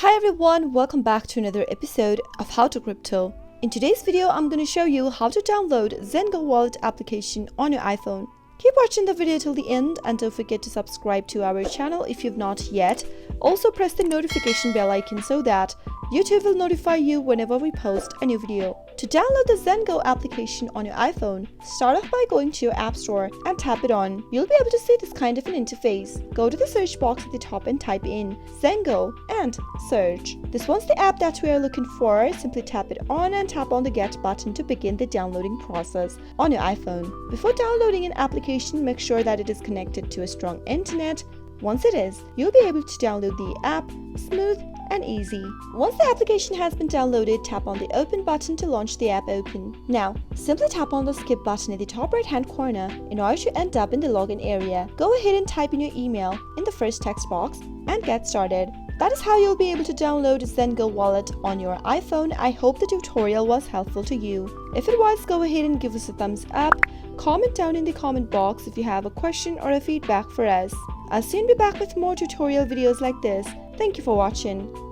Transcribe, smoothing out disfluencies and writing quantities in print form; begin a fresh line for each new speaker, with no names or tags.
Hi everyone, welcome back to another episode of How to Crypto. In today's video, I'm going to show you how to download Zengo Wallet application on your iPhone. Keep watching the video till the end and don't forget to subscribe to our channel if you've not yet. Also press the notification bell icon so that YouTube will notify you whenever we post a new video. To download the Zengo application on your iPhone, start off by going to your App Store and tap it on. You'll be able to see this kind of an interface. Go to the search box at the top and type in Zengo and search. This one's the app that we are looking for. Simply tap it on and tap on the Get button to begin the downloading process on your iPhone. Before downloading an application, make sure that it is connected to a strong internet. Once it is, you'll be able to download the app smooth and easy. Once the application has been downloaded, tap on the Open button to launch the app open. Now, simply tap on the Skip button at the top right hand corner in order to end up in the login area. Go ahead and type in your email in the first text box and get started. That is how you'll be able to download Zengo Wallet on your iPhone. I hope the tutorial was helpful to you. If it was, go ahead and give us a thumbs up. Comment down in the comment box if you have a question or a feedback for us. I'll soon be back with more tutorial videos like this. Thank you for watching.